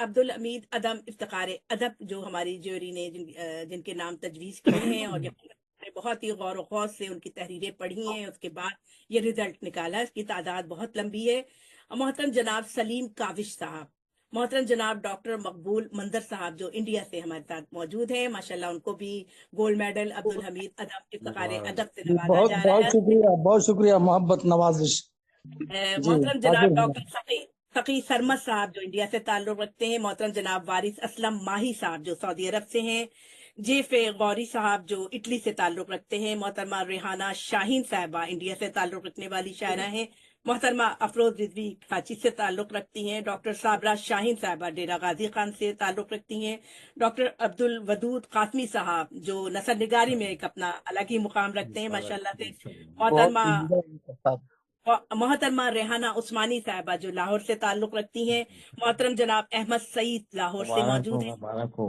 अब्दुल हमीद अदम इफ्तिकार अदब, जो हमारी ज्यूरी ने जिनके नाम तजवीज़ किए हैं, और यकीनन बहुत ही गौर व खौज से उनकी तहरीरें पढ़ी हैं, उसके बाद ये रिजल्ट निकाला। इसकी तादाद बहुत लंबी है। मोहतरम जनाब सलीम काविश साहब, मोहतरम जनाब डॉक्टर मकबूल मंदर साहब जो इंडिया से हमारे साथ मौजूद हैं, माशाल्लाह उनको भी गोल्ड मेडल अब्दुल हमीद अदब इफ्तिकार अदब से नवाजा बहुत जा बहुत रहा शुक्रिया, बहुत शुक्रिया, मोहब्बत नवाजिश। है। जी मोहतरम जनाब हाजिर डॉक्टर हैं। फ़की सरमद साहब जो इंडिया से ताल्लुक़ रखते हैं, मोहतरम जनाब वारिस असलम माही साहब जो सऊदी अरब से हैं, जेफे गौरी साहब जो इटली से ताल्लुक़ रखते हैं, मोहतरमा रेहाना शाहीन साहबा इंडिया से ताल्लुक़ रखने वाली शायरा हैं, मोहतरमा अफरोज रिजवी कराची से ताल्लुक़ रखती हैं, डॉक्टर साबरा शाहीन साहबा डेरा गाजी खान से ताल्लुक़ रखती हैं, डॉक्टर अब्दुल वदूद कासमी साहब जो नसर निगारी में एक अपना अलग ही मुकाम रखते हैं माशाल्लाह से, मोहतरमा बहुत मोहतरमा रेहाना उस्मानी साहबा जो लाहौर से ताल्लुक़ रखती हैं, मोहतरम जनाब अहमद सईद लाहौर से मौजूद हैं, मुबारक हो।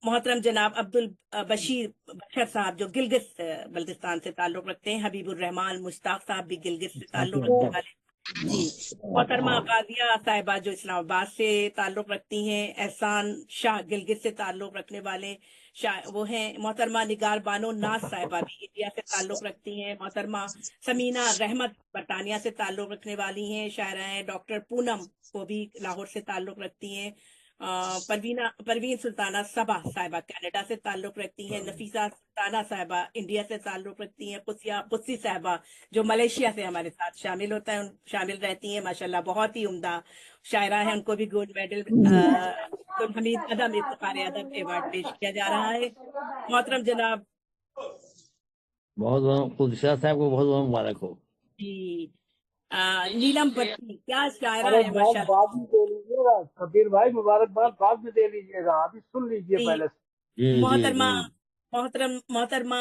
मोहतरम जनाब अब्दुल बशीर बशर साहब जो गिलगित बल्तिस्तान से ताल्लुक़ रखते हैं, हबीबुर रहमान मुश्ताक साहब भी गिलगित से ताल्लुक़ रखने वाले, जी, मोहतरमा गाजिया साहिबा जो इस्लामाबाद से ताल्लुक़ रखती हैं, एहसान शाह गिलगित से ताल्लुक़ रखने वाले वो हैं, मोहतरमा निगार बानो नाज साहिबा भी इंडिया से ताल्लुक़ रखती हैं, मोहतरमा समीना रहमत बरतानिया से ताल्लुक़ रखने वाली हैं, शायरा हैं, डॉक्टर पूनम वो भी लाहौर से ताल्लुक़ रखती हैं, परवीन सुल्ताना सबा साहिबा कनाडा से ताल्लुक़ रखती हैं, नफीसा सुल्ताना साहिबा इंडिया से ताल्लुक़ रखती हैं, कुत्सी साहिबा जो मलेशिया से हमारे साथ शामिल रहती हैं, माशाल्लाह बहुत ही उम्दा शायरा हैं, उनको भी गोल्ड मेडल अब्दुल हमीद अदम इफ्तिखार अदब अवार्ड पेश किया जा रहा है। मोहतरम जनाब बहुत बहुत कुदसिया साहब को बहुत बहुत मुबारक हो। जी, नीलम भट्टी क्या शायरा अरे है बहुत माशाल्लाह। बाद में दे लीजिएगा कबीर भाई, मुबारकबाद बाद में दे लीजिएगा, अभी सुन लीजिए जी, पहले से। जी जी मोहतरमा जी मोहतरमा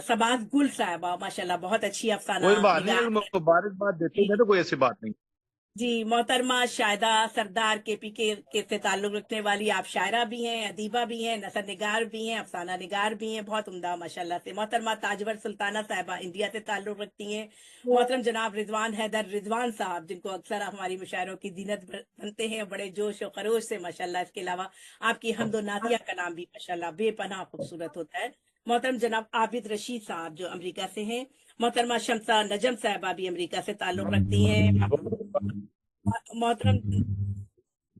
सबाज गुल साहबा माशाल्लाह बहुत अच्छी अफसाना कोई बात नहीं, निगार अगर हैं। मुबारकबाद देते जी हैं तो कोई ऐसी बात नहीं। जी, मोहतरमा शायदा सरदार के से ताल्लुक़ रखने वाली आप शायरा भी हैं, अदीबा भी हैं, नसर निगार भी हैं, अफसाना निगार भी हैं, बहुत उम्दा माशाल्लाह से। मोहतरमा ताजवर सुल्ताना साहिबा इंडिया से ताल्लुक़ रखती हैं, मोहतरम जनाब रिजवान हैदर रिजवान साहब जिनको अक्सर हमारी मुशायरों की जीनत बनते हैं, बड़े जोश और खरोश से माशाल्लाह। इसके अलावा आपकी हम्दो नातिया का नाम भी माशाल्लाह बेपनाह खूबसूरत होता है। मोहतरम जनाब आबिद रशीद साहब जो अमेरिका से हैं, मोहतरमा शमसा नजम साहिबा भी अमेरिका से ताल्लुक़ रखती हैं, मोहतरम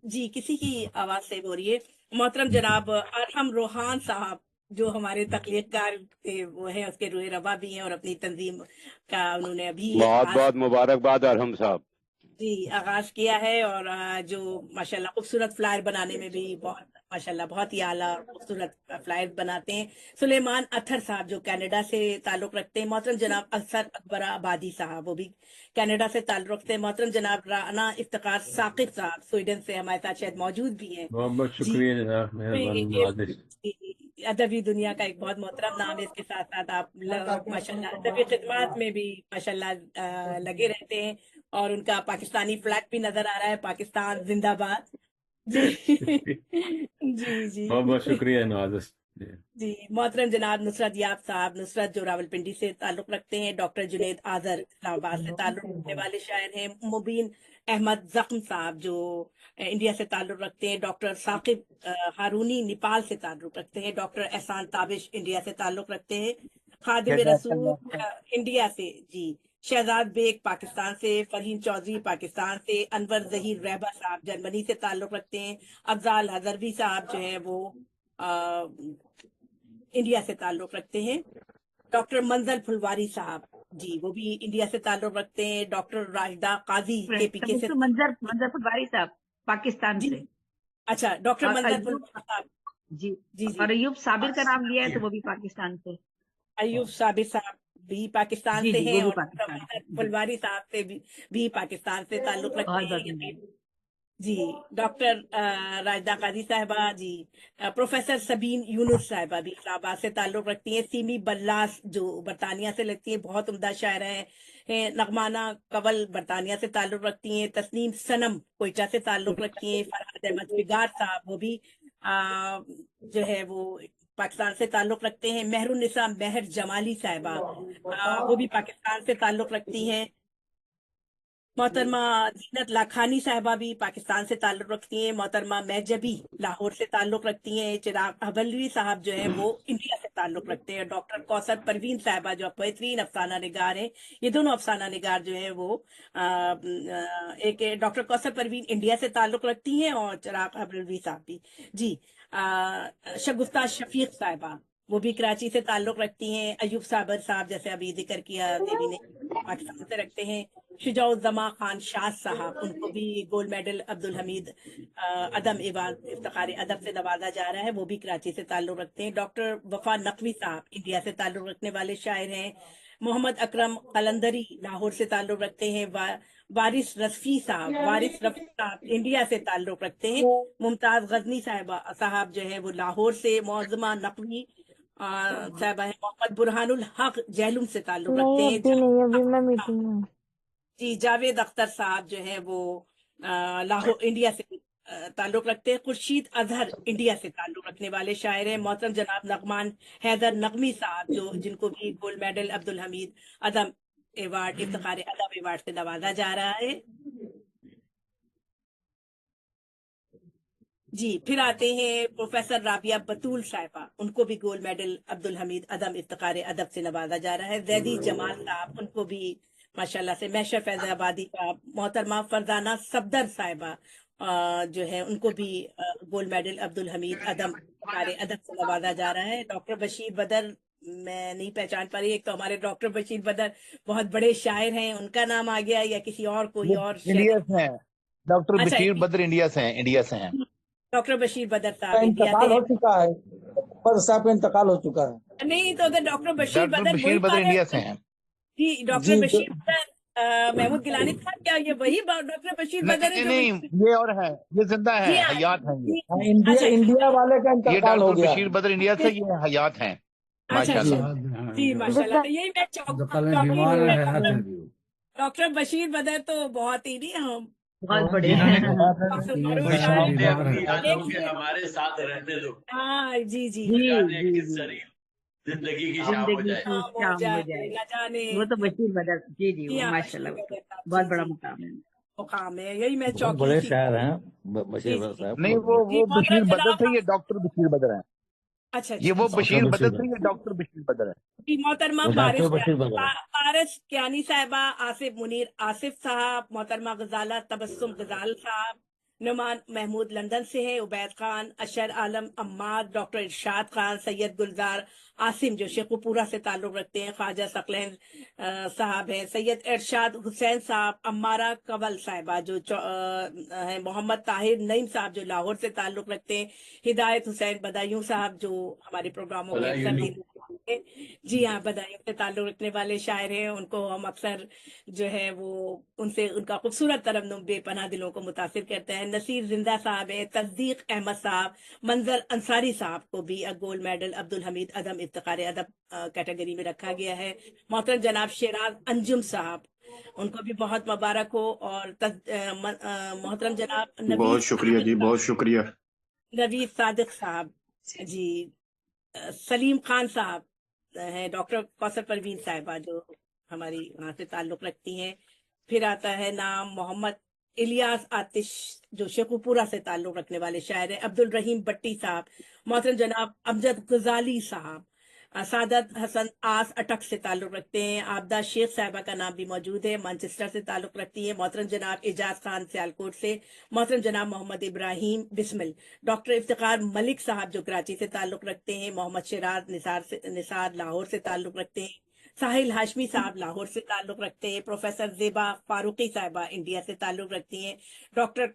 जी किसी की आवाज से हो रही है। मोहतरम जनाब अरहम रोहान साहब जो हमारे तख्लीक़कार थे वो हैं, उसके रूह रवा भी हैं और अपनी तंजीम का उन्होंने अभी बहुत आगाज बहुत मुबारकबाद अरहम साहब। जी आगाज किया है, और जो माशाल्लाह खूबसूरत फ्लायर बनाने में भी बहुत माशाल्लाह बहुत ही आला खूबसूरत फ्लायर बनाते हैं। सुलेमान अत्थर साहब जो कनाडा से ताल्लुक़ रखते हैं, मोहतरम जनाब अक्सर अकबर आबादी साहब वो भी कनाडा से ताल्लुक़ रखते हैं, मोहतरम जनाब राना इफ्तिकार साकिब साहब स्वीडन से हमारे साथ शायद मौजूद भी हैं। बहुत बहुत जी, शुक्रिया जनाब, मेहरबानी नवाजिश। अदबी दुनिया का एक बहुत मोहतरम नाम है, इसके साथ साथ आप माशाल्लाह अदबी खिदमत में भी माशाल्लाह लगे रहते हैं, और उनका पाकिस्तानी फ्लैग भी नजर आ रहा है, पाकिस्तान जिंदाबाद। जी जी जी बहुत बहुत शुक्रिया नवाजिश जी। जी, मोहतरम जनाब नुसरत याब साहब नुसरत जो रावलपिंडी से ताल्लुक़ रखते हैं, डॉक्टर जुनेद आजर इस्लामाबाद से ताल्लुक़ रखने वाले शायर हैं, मुबीन अहमद जख्म साहब जो इंडिया से ताल्लुक़ रखते हैं, डॉक्टर साकिब हारूनी नेपाल से ताल्लुक़ रखते हैं, डॉक्टर एहसान ताबिश इंडिया से ताल्लुक़ रखते हैं, खादिम रसूल इंडिया से जी, शहजाद बेग पाकिस्तान से, फरहीन चौधरी पाकिस्तान से, अनवर जहीर रहबा साहब जर्मनी से ताल्लुक़ रखते हैं, अफजाल हजरवी साहब जो है वो इंडिया से ताल्लुक़ रखते हैं, डॉक्टर मंजल फुलवारी साहब जी वो भी इंडिया से ताल्लुक़ रखते हैं, डॉक्टर राशिदा काजी केपीके से मंजर फुलवारी साहब पाकिस्तान जी, से, अच्छा डॉक्टर और मंजल अयूब फुलवारी साहब जी, जी और अयूब साबिर का नाम लिया है तो वो भी पाकिस्तान से। अयूब साबिर साहब भी पाकिस्तान जी से जी, हैं, वो भी और डॉक्टर पाकिस्तान से। मंजल जी, फुलवारी साहब से भी पाकिस्तान से ताल्लुक़ रखते बहुत बहुत हैं। धन्यवाद। जी, डॉक्टर राजदा काजी साहिबा जी, प्रोफेसर सबीन यूनुस साहिबा भी इस्लामाबाद से ताल्लुक़ रखती हैं, सीमी बल्लास जो बरतानिया से लगती हैं, बहुत उम्दा शायरा हैं, नगमाना कवल बरतानिया से ताल्लुक़ रखती हैं, तस्नीम सनम कोयटा से ताल्लुक़ रखती हैं, फरहाद अहमद फिगार साहब वो भी जो है वो पाकिस्तान से ताल्लुक़ रखते हैं, मेहरुन्निसा मेहर जमाली साहिबा वो भी पाकिस्तान से ताल्लुक़ रखती हैं, मोहतरमा जीनत लाखानी साहिबा भी पाकिस्तान से ताल्लुक़ रखती हैं। मोहतरमा महजबी लाहौर से ताल्लुक़ रखती हैं। चिराग हवलवी साहब जो हैं वो इंडिया से ताल्लुक़ रखते हैं। डॉक्टर कौसर परवीन साहिबा जो बेहतरीन अफसाना निगार हैं, ये दोनों अफसाना निगार जो हैं वो एक डॉक्टर कौसर परवीन इंडिया से ताल्लुक़ रखती हैं और चिराग हवलवी साहब भी। जी शगुफ्ता शफीक साहिबा वो भी कराची से ताल्लुक़ रखती हैं। अयूब साबर साहब जैसे अभी जिक्र किया देवी ने, पाकिस्तान से रखते हैं। शुजाउज़्ज़मा खान शाह साहब, उनको भी गोल्ड मेडल अब्दुल हमीद अदम इफ्तिखार अदब से नवाजा जा रहा है, वो भी कराची से ताल्लुक़ रखते हैं। डॉक्टर वफा नकवी साहब इंडिया से ताल्लुक़ रखने वाले शायर हैं। मोहम्मद अकरम कलंदरी लाहौर से ताल्लुक़ रखते हैं। वारिस रफ़ी साहब इंडिया से ताल्लुक़ रखते हैं। मुमताज़ गजनी साहब जो है वो लाहौर से। मौज़मा नकवी साहबा है। मोहम्मद बुरहानुल हक जहलुम से ताल्लुक़ रखते नहीं हैं। अभी नहीं, अभी मैं मीटिंग में हूँ। जी जावेद अख्तर साहब जो है वो लाहौर इंडिया से ताल्लुक़ रखते हैं। खुर्शीद अजहर इंडिया से ताल्लुक़ रखने वाले शायर हैं। मोहतरम जनाब नगमान हैदर नगमी साहब जो जिनको भी गोल्ड मेडल अब्दुल हमीद अदम अवार्ड इफ्तिखार अदब अवार्ड से नवाजा जा रहा है। जी फिर आते हैं प्रोफेसर राबिया बतूल साहिबा, उनको भी गोल्ड मेडल अब्दुल हमीद अदम इफ्तिखार अदब से नवाजा जा रहा है। जैदी जमाल साहब, उनको भी माशाल्लाह से। मैशर फैजाबादी का। मोहतरमा फरजाना सफदर साहिबा जो है उनको भी गोल्ड मेडल अब्दुल हमीद अदम अदब से नवाजा जा रहा है। डॉक्टर बशीर बदर, मैं नहीं पहचान पा रही, एक तो हमारे डॉक्टर बशीर बदर बहुत बड़े शायर हैं, उनका नाम आ गया या किसी और कोई और इंडिया से हैं, डॉक्टर अच्छा बशीर बद्र इंडिया से हैं। डॉक्टर बशीर बदर का साहब इंडिया इंतकाल से हो चुका है, बद्र साहब का इंतकाल हो चुका है। नहीं तो डॉक्टर बशीर डॉक्टर बदर बशीर वही बद्र इंडिया से हैं। जी डॉक्टर जी बशीर बदर महमूद गिलानी था क्या, ये वही डॉक्टर बशीर बदर है नहीं जो नहीं, ये और है, ये जिंदा है, जी हाँ, हयात हैं ये। हाँ, इंडिया अच्छा इंडिया वाले का ये इंतकाल हो डॉक्टर गया। बशीर बद्र इंडिया से, ये हयात हैं अच्छा माशाल्लाह। जी माशाल्लाह। तो यही मैं डॉक्टर बशीर बदर तो बहुत ही नहीं हम बहुत बड़े मरूफ शायर हमारे साथ रहने दो, हाँ जी जी जी जाने जी किस जी तरह जिंदगी की शाम हो जिंदगी जाए। की शाम हो शाम हो जाए जाए। न जाने। वो तो बशीर बदर, जी जी, जी वो हाँ माशाल्लाह बशीर वो तो बदर साहब, बहुत जी बड़ा जी मुकाम है। मुकाम है। यही मैं बहुत चौकी बड़े थी। शायर हैं जी बशीर जी साहब। नहीं, बहुत जी वो बशीर मोहतरम बद्र थे, जनाब ये डॉक्टर बशीर बद्र हैं। अच्छा ये वो अच्छा बशीर डॉक्टर बद्र बशीर थे, ये डॉक्टर बशीर बद्र हैं। जी मोहतरमा वो डॉक्टर बशीर बदर हैं। पारस कियानी साहिबा, आसिफ मुनीर आसिफ साहब, मोहतरमा गजाला तबस्सुम गजाल साहब, नुमान महमूद लंदन से है। उबैद खान, अशर आलम अम्माद, डॉक्टर इरशाद खान, सैयद गुलजार आसिम जो शेखुपुरा से ताल्लुक़ रखते हैं। ख्वाजा सकलैन साहब हैं। सैयद इरशाद हुसैन साहब, अम्मारा कवल साहिबा जो हैं। मोहम्मद ताहिर नईम साहब जो लाहौर से ताल्लुक़ रखते हैं। हिदायत हुसैन बदायूं साहब जो हमारे प्रोग्रामों के अक्सर देखते हैं। जी हाँ बदायूं से ताल्लुक़ रखने वाले शायर हैं। उनको हम अक्सर जो है वो उनसे उनका खूबसूरत तरन्नुम बेपनाह दिलों को मुतासिर करता है। नसीर जिंदा साहब है। तस्दीक अहमद साहब, मंजर अंसारी साहब को भी गोल्ड मेडल अब्दुल हमीद अदम इफ्तिखार अदब कैटेगरी में रखा गया है। मोहतरम जनाब शेराज अंजुम साहब, उनको भी बहुत मुबारक हो। और मोहतरम जनाब बहुत शुक्रिया जी, बहुत शुक्रिया। नवीद सादिक साहब जी, सलीम खान साहब हैं। डॉक्टर कौसर परवीन साहिबा जो हमारी वहाँ से ताल्लुक़ रखती हैं। फिर आता है नाम मोहम्मद इलियास आतिश जो शेखुपुरा से ताल्लुक़ रखने वाले शायर हैं। अब्दुल रहीम भट्टी साहब, मोहतरम जनाब अमजद गजाली साहब, सादत हसन आस अटक से ताल्लुक़ रखते हैं। आबदा शेख साहिबा का नाम भी मौजूद है, मैनचेस्टर से ताल्लुक़ रखती है। मोहतरम जनाब एजाज खान सियालकोट से। मोहतरम जनाब मोहम्मद इब्राहिम बिस्मिल। डॉक्टर इफ्तिखार मलिक साहब जो कराची से ताल्लुक़ रखते हैं। मोहम्मद शिराज निसार लाहौर से ताल्लुक़ रखते हैं। साहिल हाशमी साहब लाहौर से ताल्लुक़ रखते हैं। प्रोफेसर ज़ेबा फारूकी साहिबा इंडिया से ताल्लुक़ रखती हैं। डॉक्टर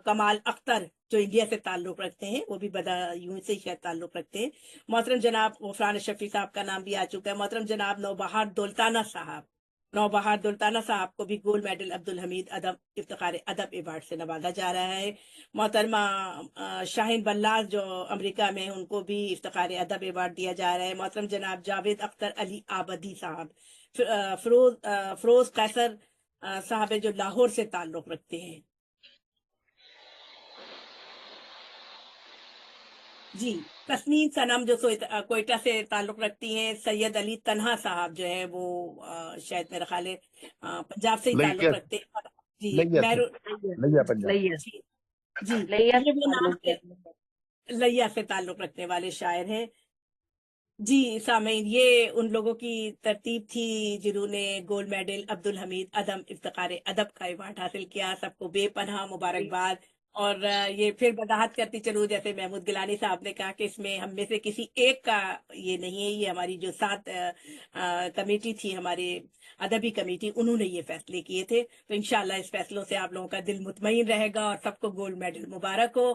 कमाल अख्तर जो इंडिया से ताल्लुक़ रखते हैं, वो भी बदायूं से शायद ताल्लुक़ रखते हैं। मोहतरम जनाब गफरान शफी साहब का नाम भी आ चुका है। मोहतरम जनाब नौबहार दुल्ताना साहब को भी गोल्ड मेडल अब्दुल हमीद अदब इफ्तिखार अदब अवार्ड से नवाजा जा रहा है। मोहतरमा शाहीन बल्लाज जो अमेरिका में, उनको भी इफ्तिखार अदब अवार्ड दिया जा रहा है। मोहतरम जनाब जावेद अख्तर अली आबदी साहब, फरोज कैसर साहब है जो लाहौर से ताल्लुक़ रखते हैं। जी तस्नीम सनम जो कोयटा से ताल्लुक़ रखती हैं। सैयद अली तन्हा साहब जो है वो शायद मेरा ख्याल है पंजाब से ही ताल्लुक़ रखते हैं। जी लैया से मेहरून लैया पंजाब लैया जी जी लैया ये वो नाम ताल्लुक है। लैया से ताल्लुक रखने वाले शायर हैं। जी सामीन, ये उन लोगों की तरतीब थी जिन्होंने गोल्ड मेडल अब्दुल हमीद अदम इफ्तिकार अदब का अवार्ड हासिल किया। सबको बेपनाह मुबारकबाद। और ये फिर वजाहत करती चलूं, जैसे महमूद गिलानी साहब ने कहा कि इसमें हम में से किसी एक का ये नहीं है, ये हमारी जो 7 कमेटी थी, हमारे अदबी कमेटी, उन्होंने ये फैसले किए थे। तो इंशाल्लाह इस फैसलों से आप लोगों का दिल मुतमईन रहेगा और सबको गोल्ड मेडल मुबारक हो।